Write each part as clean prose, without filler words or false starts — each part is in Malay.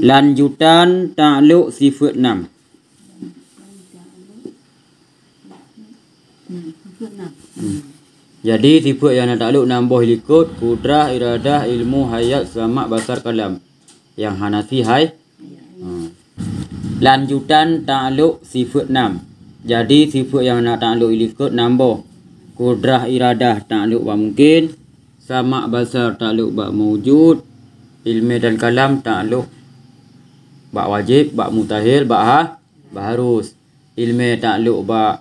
Lanjutan takluk sifat 6. Jadi sifat yang nak takluk nambah ikut kudrah, iradah, ilmu, hayat, selamat, basar, kalam. Yang Hanafi Lanjutan takluk sifat 6. Jadi sifat yang nak takluk ikut nambah kudrah, iradah, takluk ba mungkin, sama basar, takluk ba mewujud, ilmu dan kalam, takluk ba wajib, ba mutahil, ba harus. Ilmu takluk ba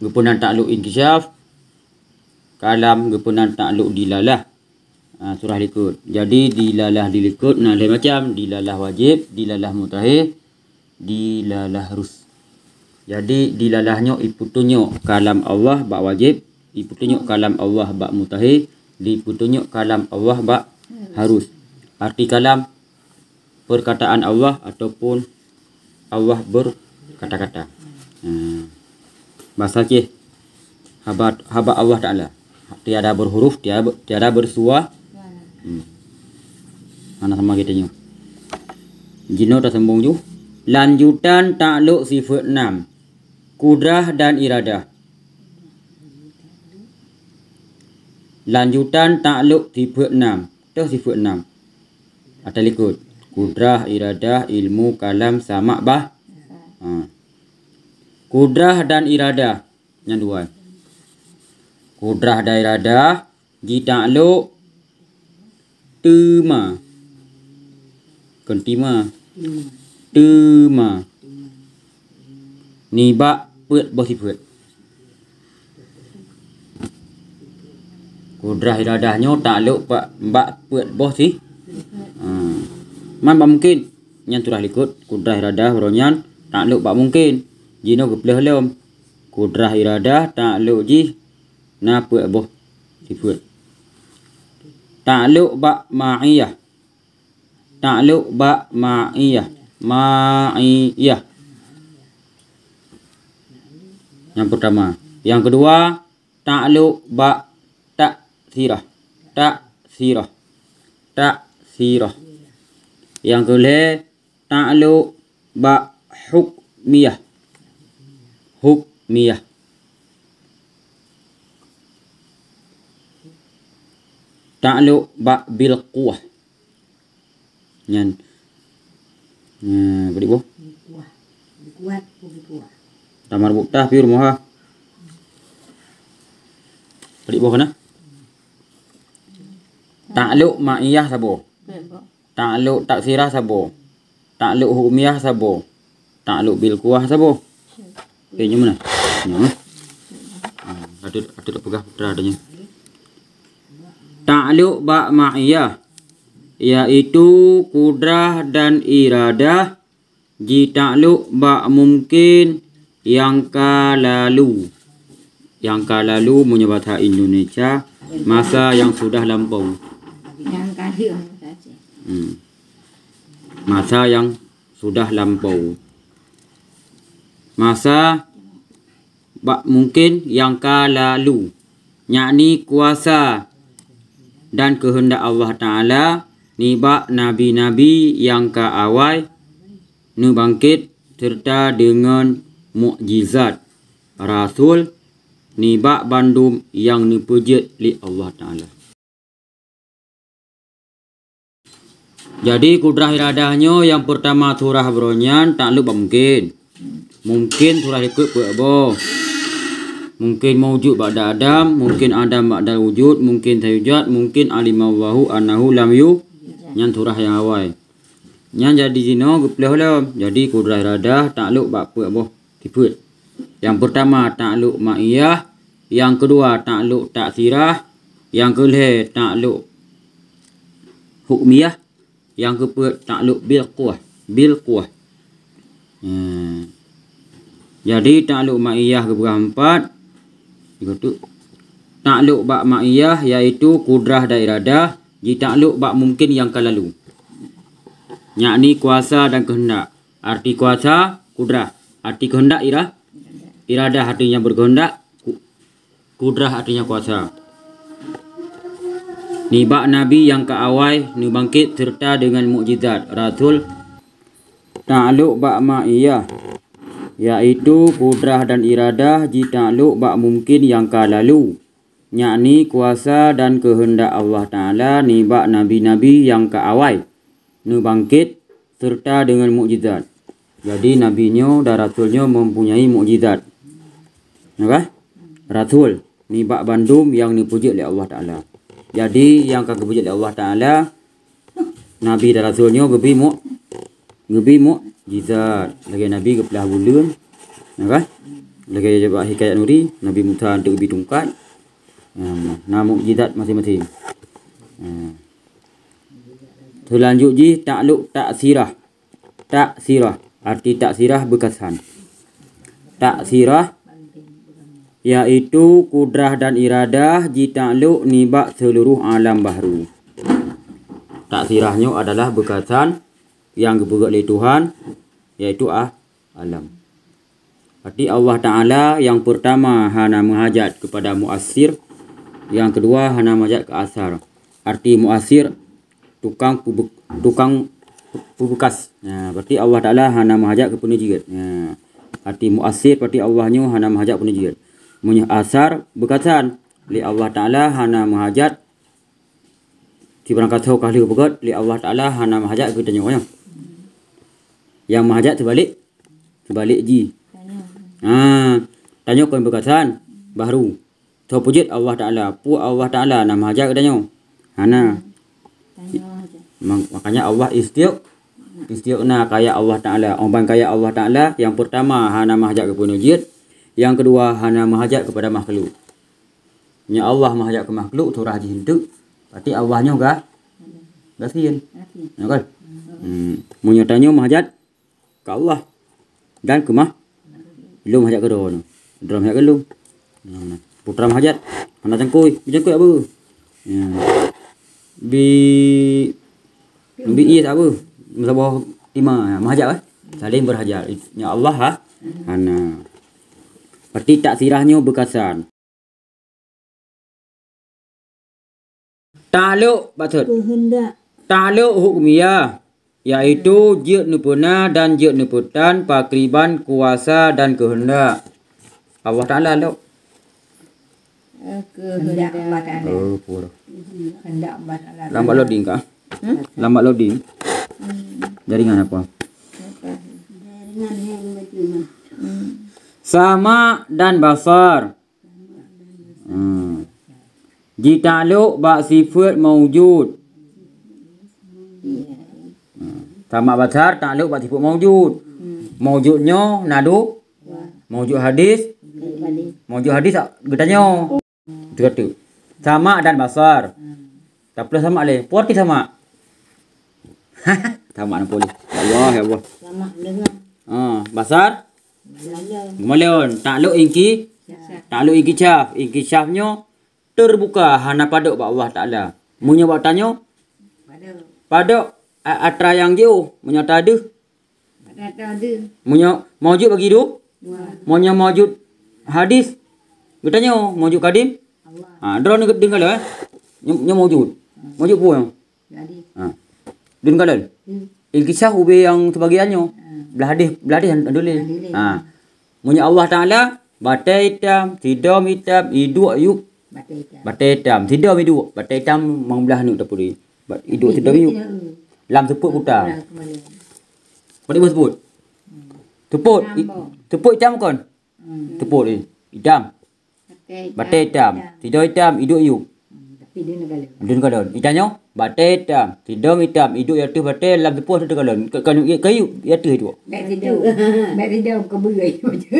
gepunan takluk inkishaf, kalam gepunan takluk dilalah. Surah likut. Jadi dilalah dilikut nah lain macam dilalah wajib, dilalah mutahil, dilalah harus. Jadi dilalahnya iputunyo kalam Allah ba wajib, iputunyo kalam Allah ba mutahil, iputunyo kalam Allah ba harus. Arti kalam perkataan Allah ataupun Allah berkata-kata. Bahasa ke haba Allah Ta'ala. Tiada berhuruf, tiada bersuara. Mana sama kita nyu. Jino tak sambung ju. Lanjutan takluk sifat 6. Kudrah dan iradah. Lanjutan takluk sifat 6. Itu sifat 6. Atau likut. Kudrah, iradah, ilmu, kalam, sama, bah. Kudrah dan iradah. Yang dua. Kudrah dan iradah. Ditakluk. Tema. Kentima. Tema. Ni bak pet bos sifat. Kudrah iradahnya takluk bak pet bos si. Man bak mungkin. Yang turah likut. Kudrah iradah beronyan takluk bak mungkin. Jino kepelah lem. Kudrah iradah takluk ji. Na pet bos sifat. Takluk ba ma'iyah. Takluk ba ma'iyah. Ma'iyah. Yang pertama. Yang kedua, takluk ba taksirah. Taksirah. Taksirah. Yang kedua, takluk ba hukmiyah. Hukmiyah. Takluk ba bil quwah. Nyan. Beri boh. Kuat, kuat. Tamar buktah pir moha. Beri boh kana. Takluk ma'iyah sabo. Takluk taksirah sabo. Takluk hukmiyah sabo. Takluk bil quwah sabo. Kayaknya mana? Ada pegah putra adanya. Takluk ba ma'iyah yaitu kudrah dan iradah ji takluk ba mungkin yang kalalu. Yang kalalu menyebut bahasa Indonesia masa yang sudah lampau. Masa yang sudah lampau. Masa ba mungkin yang kalalu yakni kuasa dan kehendak Allah Ta'ala nibak nabi-nabi yang ke awal nu bangkit serta dengan mukjizat rasul nibak bandum yang nipujit li Allah Ta'ala. Jadi kudrah iradahnya yang pertama surah beronyan takluk mungkin. Mungkin surah ikut apa? Mungkin mawujud ba'da Adam, mungkin Adam ba'da wujud, mungkin sayujad, mungkin alimallahu annahu lam yu. Yang surah yang awal. Yang jadi zina geplah lam. Jadi kudrah iradah takluk ba'pa apa? Sifat. Yang pertama takluk ma'iyah, yang kedua takluk taksirah, yang kedua takluk hukmiyah, yang keempat takluk bil quwah. Bil quwah. Jadi takluk ma'iyah keberapa? Takluk ba' ma'iyah yaitu kudrah dan iradah ji takluk ba' mungkin yang kalalu. Yakni kuasa dan kehendak. Arti kuasa kudrah, arti kehendak iradah artinya berkehendak, kudrah artinya kuasa. Ni ba' nabi yang ke awal ni bangkit serta dengan mukjizat rasul ta'alluq ba' ma'iyah, yaitu kudrah dan iradah ji ta'alluq ba' mungkin yang ka lalu, yakni kuasa dan kehendak Allah Ta'ala ni ba' nabi-nabi yang ka awal nu bangkit serta dengan mukjizat. Jadi nabinya dan rasulnya mempunyai mukjizat. Apa? Rasul ni ba' bandum yang dipuji oleh Allah Ta'ala. Jadi yang ka dipuji oleh Allah Ta'ala, nabi dan rasulnya gebi mukjizat. Lagi nabi ke belah bulan, apa? Lagi jawab hikayat nuri, Nabi Musa untuk ubi tungkat. Nama mukjizat masing-masing. Selanjut ji ta'alluq taksirah. Taksirah arti taksirah berkesan. Taksirah yaitu kudrah dan iradah ji ta'alluq nibak seluruh alam bahru. Taksirahnya adalah berkesan yang dibuat oleh Tuhan, yaitu alam. Arti Allah Ta'ala yang pertama hana menghajat kepada muasir, yang kedua hana menghajat ke asar. Arti muasir tukang pubekas. Berarti Allah Ta'ala hana menghajat ke penejiat. Arti muasir berarti Allahnya hana menghajat penejiat. Munya asar berkesan li Allah Ta'ala hana menghajat si berangkat tahu kali begat li Allah Ta'ala hana menghajat ke tanya. Yang menghajat sebalik ji. Tanya kan berkesan baru. Tahu pujit Allah Ta'ala. Pu Allah Ta'ala nak menghajat ke tanya. Hana. Makanya Allah istiqna kaya Allah Ta'ala. Orang kaya Allah Ta'ala yang pertama hana menghajat ke penujid, yang kedua hana menghajat kepada makhluk. Nya Allah menghajat ke makhluk tu rajin hendak. Berarti Allahnya gak sian. Ya kan? Munya tanya menghajat ke Allah dan ke belum hajat ke dono. Drum hajat ke lu. Putra menghajat. Hana cengkui apa? Bi is apa? Musabah 5 menghajat saling berhajat. Ya Allah hana. Berarti taksirahnya berkesan. Ta'alluq maksud ta'alluq hukmiyah, yaitu jid nupuna dan jid nuputan pakriban kuasa dan kehendak Allah Ta'ala lo. Kehendak Allah Ta'ala. Pura. Kehendak Allah Ta'ala. Lambat loading kah? Lambat loading. Jaringan apa? Jaringan yang macam sama dan basar. Ji ta'alluq ba' sifat mawjud. Sama basar ta'alluq ba' sifat mawjud. Mawjudnya nadu. Mawjud hadis. Mawjud hadis getanya. Itu kata. Sama dan basar. Tak perlu sama leh. Porti sama. Sama nak boleh. Ya Allah. sama dengan Basar. Maleon ta'alluq inkishaf. Inkishafnya terbuka hana pada Allah Ta'ala. Munya bertanya pada atra yang jauh menyata ada. Munya mawjud bagi hidup. Munya mawjud hadis. Bertanya mawjud kadim. Drone dengar lah. Nya mawjud. Mawjud pun. Dengar lah. Inkishaf ube yang sebagiannya. Belah hadis dulu. Munya Allah Ta'ala batai hitam, tidam hitam, hidup ayub. Batai hitam, tidam hidup. Batai hitam membelah ni tak boleh. Hidup tidam hidup. Lam tepuk putar. Apa dia sebut? Tepuk. Tepuk hitam kan? Tepuk ni. Hitam. Batai hitam, tidam hitam, hidup ayub. Tapi dia nak Dia galon. Ikannya batai hitam, tidam hitam, hidup yang tu batai lam tepuk tu galon. Kalau kayu ya tu itu. baik tidak keberai macam.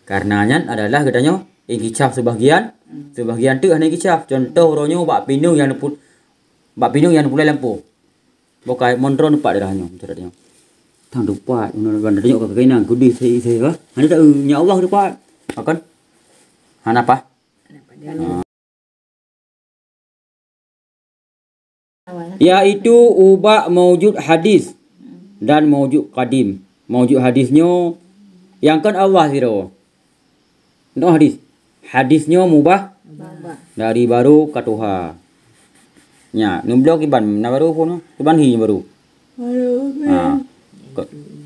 Karenanya adalah katanya inkishaf sebahagian tu hanya inkishaf. Contoh orangnya bak pinung yang pulai lampu. Bukai mondron pak darahnya macam dia. Tang dupat mana tengok ke kainan kudi saya. Hanya tak nya Allah dupat. Akan hana apa? Yaitu ubah mawjud hadis dan mawjud qadim. Mawjud hadisnya yang kan Allah zero. No hadis. Hadisnya mubah dari baru ke Tuhan. Ya, numblo kiban na baru pun kiban hi baru.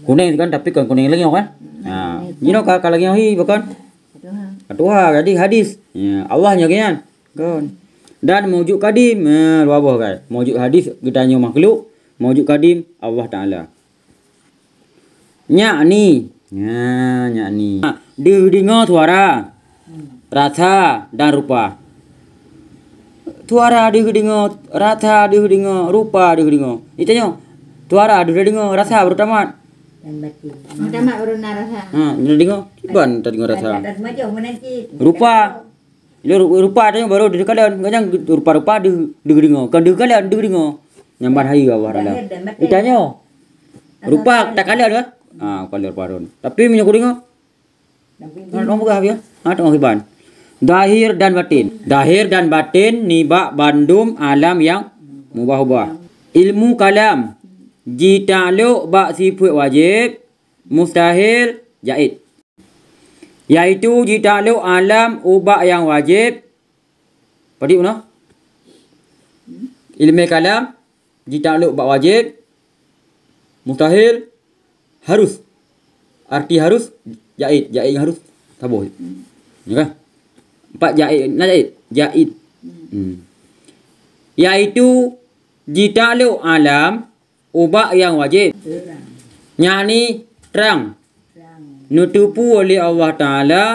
Kuning kan tapi kan kuning lagi kan. Ha, kalau lagi hi bukan. Atuha jadi hadis. Ya, Allah nya kan. Kan. Dan mewujud kadim, wabah kan. Mewujud hadis gedanya makhluk, mewujud kadim Allah Taala. Yakni, yakni. Dengar suara, rasa dan rupa. Suara dengar, rasa dengar, rupa dengar. Itanya suara dengar, rasa bertamat. Dan batin. Tamat urun rasa. Dengar, ban tadi dengar rasa. Dan macam menanti. Rupa. Rupa tanya baru di kalian, kadang rupa-rupa dengar. Kan dengar nyambar hai Allah Taala. Itanya rupa tak kalian kan? Kalian parun. Tapi minyak dengar. Orang buka ya. Tengok hiban. Dahir dan batin. Dahir dan batin nibak bandum alam yang mubah-ubah. Ilmu kalam. Jitaluk bak sifat wajib. Mustahil jaid. Yaitu jitaluk alam ubak yang wajib. Padi mana? Ilmu kalam. Jitaluk bak wajib. Mustahil. Harus. Arti harus. Jaid. Jaid harus. Tabuh. Ya kan? 4 jaid. Nak jaid? Jaid. Yaitu jitaluk alam ubak yang wajib. Yakni terang. Nutupu oleh Allah Ta'ala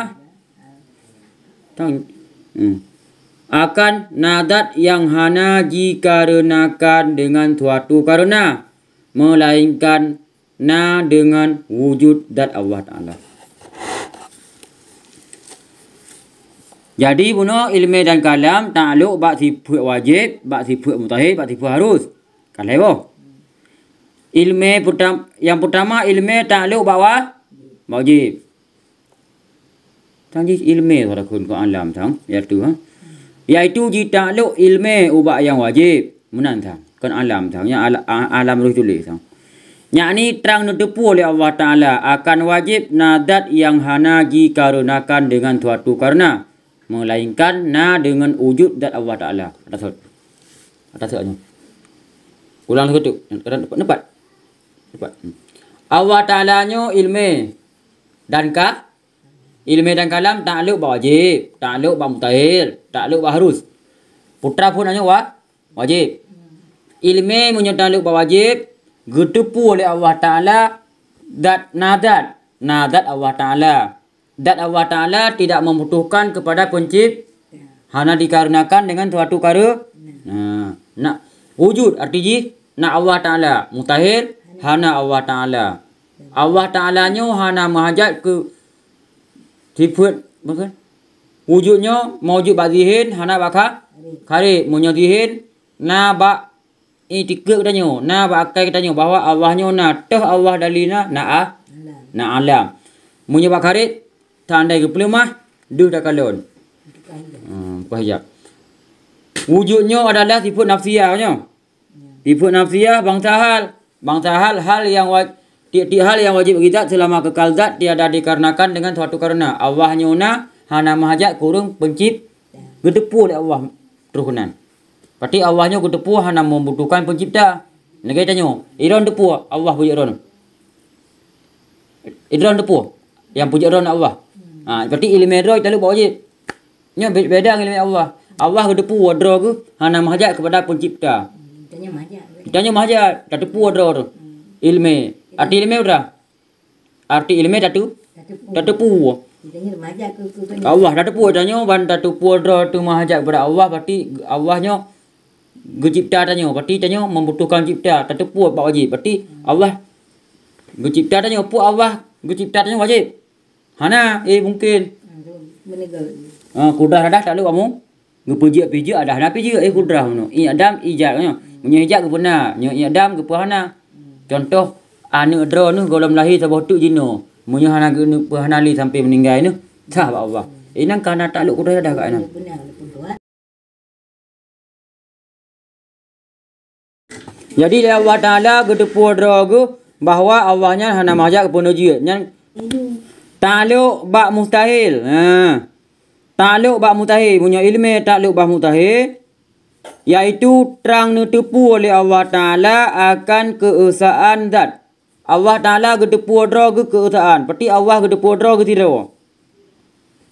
akan nadat yang hana dikarenakan dengan suatu karena, melainkan na dengan wujud dat Allah Ta'ala. Jadi bunuh ilmu dan kalam ta'aluk bak sifat wajib, bak sifat mutahid, bak sifat harus. Kalau ilmu yang pertama ilmu ta'aluk bak wajib. Tang ilmu pada kun ko alam tang iaitu iaitu ta'aluk ilmu ubak yang wajib munan tang kan alam tang yang alam ruh tulis tang. Yakni terang nutupu oleh Allah Ta'ala akan wajib nadat yang hana dikarenakan dengan suatu karena, melainkan na dengan wujud dat Allah Ta'ala. Atasnya. Ulang lagi tu. Dapat. Allah Ta'ala-nya ilmu dan ilmu dan kalam ta'aluk wajib, ta'aluk mustahil, ta'aluk harus. Putra pun hanya wajib. Ilmu punya ta'aluk wajib getepu oleh Allah Ta'ala nadat Allah Ta'ala. Dat Allah Ta'ala tidak membutuhkan kepada pencipta, hanya dikarenakan dengan suatu karena. Nak wujud arti nak Allah Ta'ala. Mustahil hana Allah Ta'ala. Allah Ta'ala-nya hana mahajat ke sifat bukan? Wujudnya mawujud bak zihin hana bak kari munyo zihin na bak itikak katanya, na bak akai katanya bahawa Allahnya na tah Allah dalina na alam. Munyo bak kari tandai ke pelemah duh dak kalon. Pahajak. Wujudnya adalah sifat nafsiyahnya. Sifat nafsiyah bangsa hal yang tiap-tiap hal yang wajib bagi zat selama kekal zat tiada dikarenakan dengan suatu karena. Allahnya hana mahajat kurung pencipta gedepu oleh Allah terukunan. Berarti Allahnya gedepu hana membutuhkan pencipta. Negeri tanya, iron depu Allah puji iron. Iron depu yang puji iron Allah. Berarti ilmu roh itu wajib. Nya beda dengan ilmu Allah. Allah gedepu wadro ke hana mahajat kepada pencipta. Tanya mahajat, tak depu wadro tu. Ilmu. Arti ilmu berapa? Arti ilmu tak tepu. Allah tak tepu tanya ban tak tepu ada tu mahajat kepada Allah berarti Allahnya gecipta tanya berarti tanya membutuhkan cipta tak tepu apa wajib berarti Allah gecipta tanya apa Allah gecipta tanya wajib. Hana mungkin. Kudrah dah tak lu kamu. Gepuji ada hana piji kudrah mano. Adam ijat nya. Punya ijat ke benar. Nya Adam ke hana. Contoh anu dro nu golom lahir sabah tu jino. Munyo hana ke hanali sampai meninggal nu. Sah Allah. Inang kana takluk kudrah dah kat inang. Jadi Allah Taala gedepu dro bahawa Allahnya hana mahajat kepada jiat. Yang takluk bak mustahil. Takluk bak mustahil punya ilmu takluk bak mustahil iaitu terang nutupu oleh Allah Ta'ala akan keesaan zat Allah Ta'ala gedepu dro ke keutaaan. Peti Allah gedepu dro ke tidak.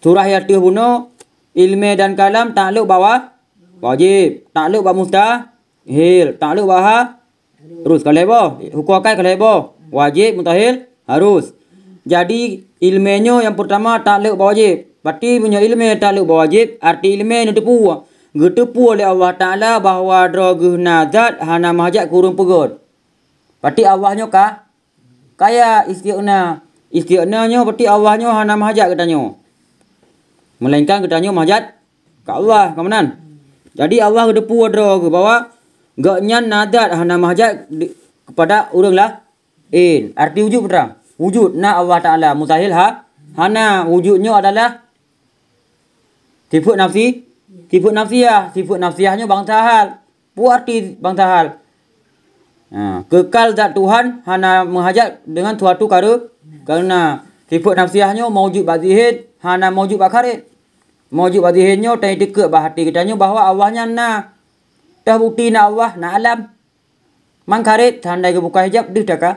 Surah Yasin buno ilmu dan kalam takluk bawah wajib. Takluk bawah mustahil. Takluk bawah harus. Kalau hebo. Hukum akal kalau hebo. Wajib, mustahil, harus. Jadi ilmunya yang pertama takluk bawah wajib. Peti punya ilmu takluk bawah wajib. Arti ilmu ni tepu. Gedepu oleh Allah Ta'ala bahawa dro ke nazat hana mahajat kurung pegot. Peti Allahnya kah? Kaya istiqna. Istiqnanya berarti Allahnya hana mahajat katanya. Melainkan katanya mahajat ke Allah. Kemudian. Jadi Allah gedepu ada ke bawah. Gaknyan nadat hana mahajat kepada orang lah. Arti wujud betul. Wujud na Allah Ta'ala. Mustahil hana wujudnya adalah sifat nafsi. Sifat nafsiyah. Sifat nafsiyahnya bangsa hal. Buat arti bangsa hal. Kekal zat Tuhan hana menghajat dengan suatu karena sifat nafsiyahnya mawujud bazihid hana mawujud bakarit. Mawujud bazihidnya tak dekat bahati katanya bahawa Allahnya na dah bukti na Allah na alam mangkarit tandai ke buka hijab dah dah.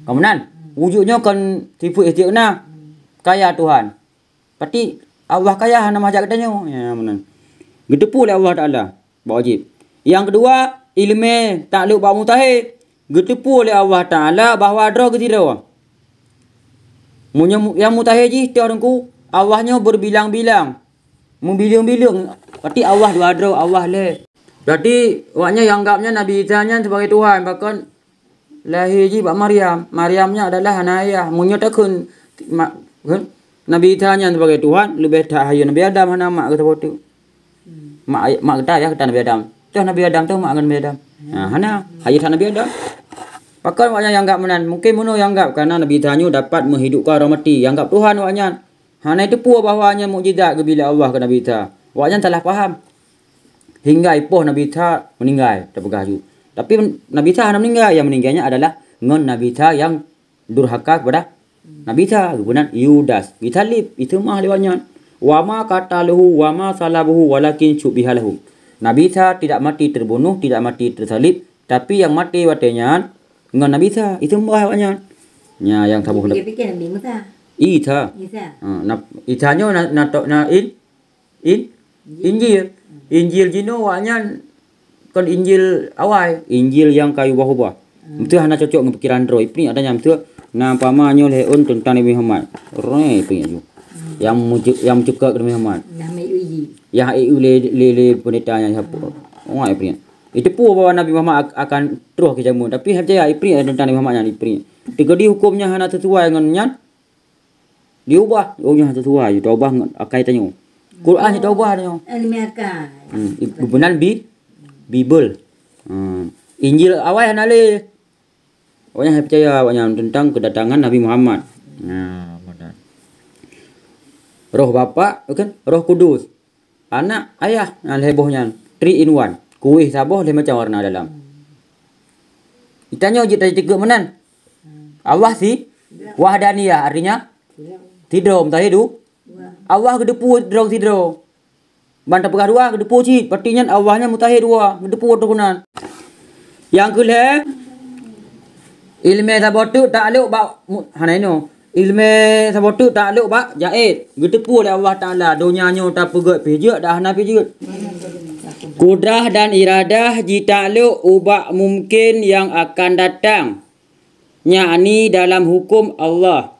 Kemudian wujudnya kan sifat istiqna kaya Tuhan. Berarti Allah kaya hana menghajat katanya. Ya benar. Gedepu oleh Allah Ta'ala wajib. Yang kedua ilmu takluk ba'u mustahil. Gedepu oleh Allah Ta'ala bahawa ada ke tidak. Yang mustahil je orang Allahnya berbilang-bilang. Membilang-bilang. Berarti Allah dua ada. Allah le. Berarti waknya yang anggapnya Nabi Isa nya sebagai Tuhan. Bahkan lahir je Pak Maryam. Maryamnya adalah anak ayah. Menyatakan Nabi Isa nya sebagai Tuhan. Lebih tak hayat Nabi Adam. Hana mak kata waktu. Mak kata ya kata Nabi Adam. Nabi Adam tu mak Nabi Adam. Hana hayat Nabi Adam. Pakai waknya yang anggap menan. Mungkin mana yang anggap karena Nabi Tanyo dapat menghidupkan orang mati. Yang anggap Tuhan waknya. Hana itu pun bahawanya mukjizat bila Allah ke Nabi Isa. Waknya salah faham. Hingga ipoh Nabi Isa meninggal. Tak bergayu. Tapi Nabi Isa hana meninggal. Yang meninggalnya adalah ngon Nabi Isa yang durhaka kepada Nabi Isa. Kemudian Yudas. Bitalib. Itu mah lewatnya. Wama kataluhu wama salabuhu walakin syubihalahu. Nabi Isa tidak mati terbunuh, tidak mati tersalib, tapi yang mati watenya dengan Nabi Isa itu bahawanya. Ya yang tabu hendak. Fikir Nabi Musa. Isa. Isanya na Injil. Injil jino waknya kan Injil awal, Injil yang kayu bahubah. Itu hanya cocok dengan pikiran roh. Ini adanya itu nampamanya leun tentang Nabi Muhammad. Roh punya yang cukup Nabi Muhammad. Nama uji. Yang le pendetanya siapa? Orang Ipri. Itu pun bahawa Nabi Muhammad akan terus ke jamun. Tapi percaya Ipri tentang Nabi Muhammad yang Ipri. Jika hukumnya hanya sesuai dengannya, diubah. Diubah sesuai. Diubah kaitannya. Quran diubah dia. Ilmu akal. Benar Bible. Injil awal hanya le. Orang percaya tentang kedatangan Nabi Muhammad. Roh Bapa, kan? Roh Kudus. Anak, ayah, hebohnya. 3 in 1. Kuih saboh dia macam warna dalam. Ditanya je tadi 3 menan. Allah si wahdaniyah artinya tidur mutahid tu. Allah gedepu drog tidur. Bantah pegah dua gedepu cit. Partinya Allahnya mutahid dua, gedepu terkunan. Yang kedua ilmu sabotu takluk ba hanaino. Ilmu sabotu takluk ba jaid. Gedepu oleh Allah Taala donyanya tak pegat pijak dah hana pijak. Kudrah dan iradah jitakluk ubah mungkin yang akan datang. Yakni dalam hukum Allah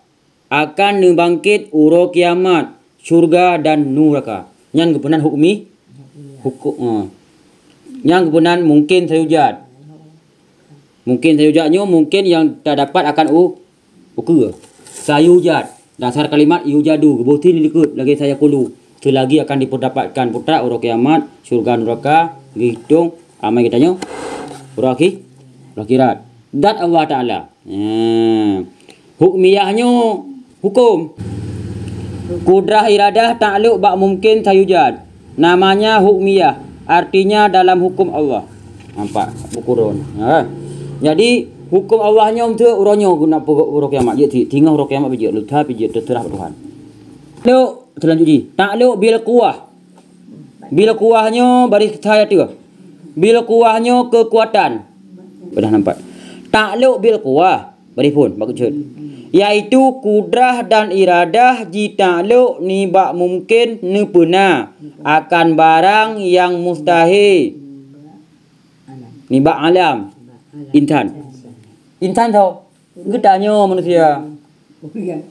akan membangkit uro kiamat, syurga dan neraka. Yang kebenaran hukmi hukum. Yang kebenaran mungkin sayujat. Mungkin sayujatnya mungkin yang tak dapat akan ukur. Sayujat. Dasar kalimat yujadu. Kebutin dilikut lagi saya kulu. Selagi akan diperdapatkan putra uro kiamat, syurga neraka, hitung amai kitanya. Uro akhirat. Dat Allah Ta'ala. Hukmiyahnya hukum. Kudrah iradah takluk bak mungkin sayujad. Namanya hukmiyah. Artinya dalam hukum Allah. Nampak bukurun. Jadi hukum Allahnya untuk uronya guna urok kiamat. Jadi tinggal urok kiamat bijak lutha bijak terserah Tuhan. Takluk selanjutnya. Takluk bil kuah. Bil kuahnya baris saya tu. Bil kuahnya kekuatan. Sudah nampak. Ta'alluq bil quwah. Beripun bagus cut. Iaitu kudrah dan iradah ji ta'alluq ni bak mungkin ni puna akan barang yang mustahil. Ni bak alam. Intan. Intan tau. Gedanya manusia.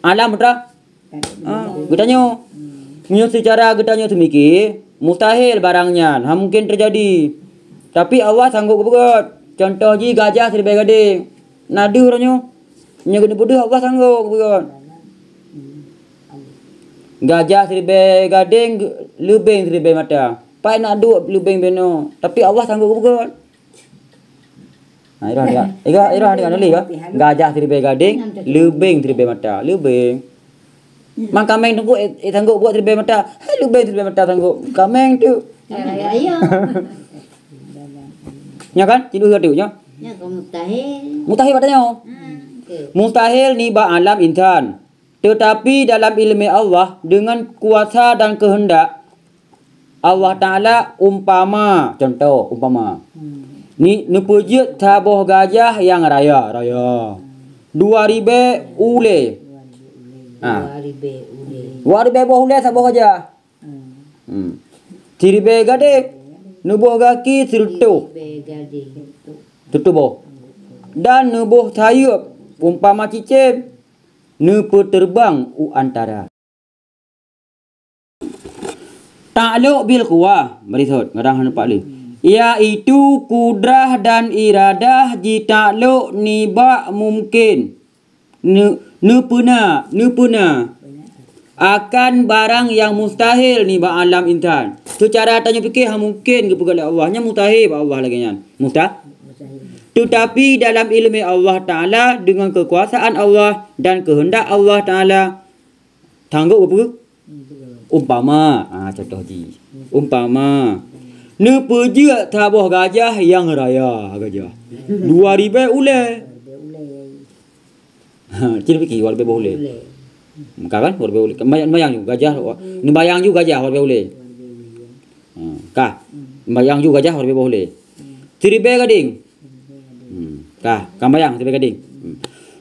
Alam betul? Gedanya. Punya secara gedanya semikir, mustahil barangnya. Mungkin terjadi. Tapi Allah sanggup buat. Contoh ji gajah seribai gading. Nadu orangnya. Punya gede bodoh Allah sanggup buat. Gajah seribai gading, lubeng seribai mata. Pai nak duk lubeng beno. Tapi Allah sanggup buat. Nah, irah dia nulis ke? Gajah seribai gading, lubeng seribai mata. Lubeng. Mang kameng tunggu sanggup buat seribai mata. Lubeng seribai mata sanggup. Kameng tu. Ya. Ya kan? Tidur tu nya. Ya kau mustahil. Mustahil katanya. Mustahil ni ba alam insan. Tetapi dalam ilmu Allah dengan kuasa dan kehendak Allah Taala umpama, contoh umpama. Ni nepujut taboh gajah yang raya. 2000 ule. Waribe boh ule taboh gajah. Tiribe gade nubuh gaki tirutuh. Tutuh boh. Dan nubuh sayup umpama cicim nupu terbang antara. Ta'alluq bil quwah. Berisut ngarang nampak li. Iaitu kudrah dan iradah ji ta'alluq ni bak mungkin. Nupuna akan barang yang mustahil ni bak alam insan. Secara tanya fikir mungkin ke pegang Allah nya mustahil bak Allah lagi nya. Mustahil. Tetapi dalam ilmu Allah Ta'ala dengan kekuasaan Allah dan kehendak Allah Ta'ala tanggup apa? Umpama. Contoh ji. Umpama. Nepujut tabuh gajah yang raya. Gajah. 2000 ule. Ciri fikir 2000 ule. Kan? 2000 ule. Bayang juga gajah. Ni bayang juga gajah 2000 ule. Kah? Bayang juga gajah 2000 ule. Seribai gading. Kan bayang seribai gading.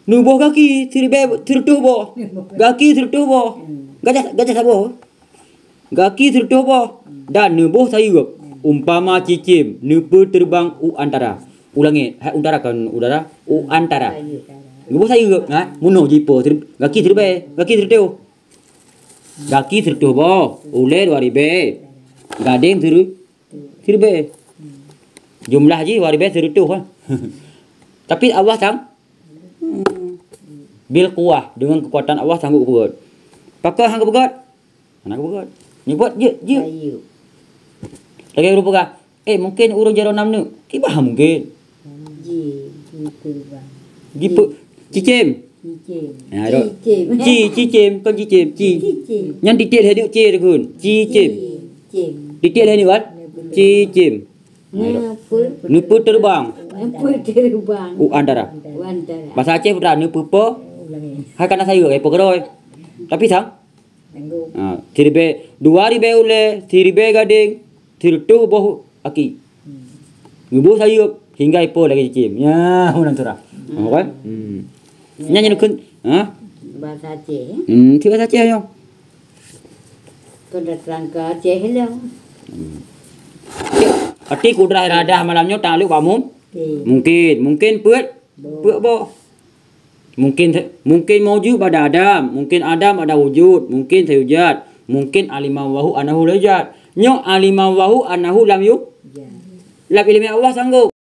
Nubuh kaki seribai tertuh boh. Kaki tertuh boh. Gajah sabuh. Kaki tertuh boh. Dan nubuh sayup. Umpama cicim nubu terbang antara. Ulangi, udara kan udara antara. Nubuh sayup. Muno jipo kaki terbai. Kaki tertuh. Kaki tertuh boh. Ule 2000. Gading terbai. Jumlah je 2000 tertuh kan. Tapi Allah bil kuah dengan kekuatan Allah sanggup buat. Pakai hang buat. Anak buat. Ni buat je. Lagi rupa ka. Mungkin urus jaro 6 nu. Kibah mungkin. Gitu. Cicim. Cicim kan cicim. Yang titik hidup C tu kun. Cicim. Titik ni kan. Cicim. Nupu terbang. Antara. Bahasa Aceh putra nupu po. Hai kana sayur pokeroi. Tapi sang. Tiribe 2000 ule, tiribe gading, tirtu boh aki. Ngubuh sayur hingga ipo lagi cicim. Ya, mun antara. Kan? Nyanyi kun. Bahasa Aceh. Ti bahasa Aceh yo. Kau datang ke Aceh lah. Arti kudrah iradah malamnya ta'alluq ba'mum. Mungkin puat boh. Mungkin mawjud pada Adam, mungkin Adam ada wujud, mungkin sayujad, mungkin alimawahu anahu lajat. Nyo alimawahu anahu lam ilmi Allah sanggup.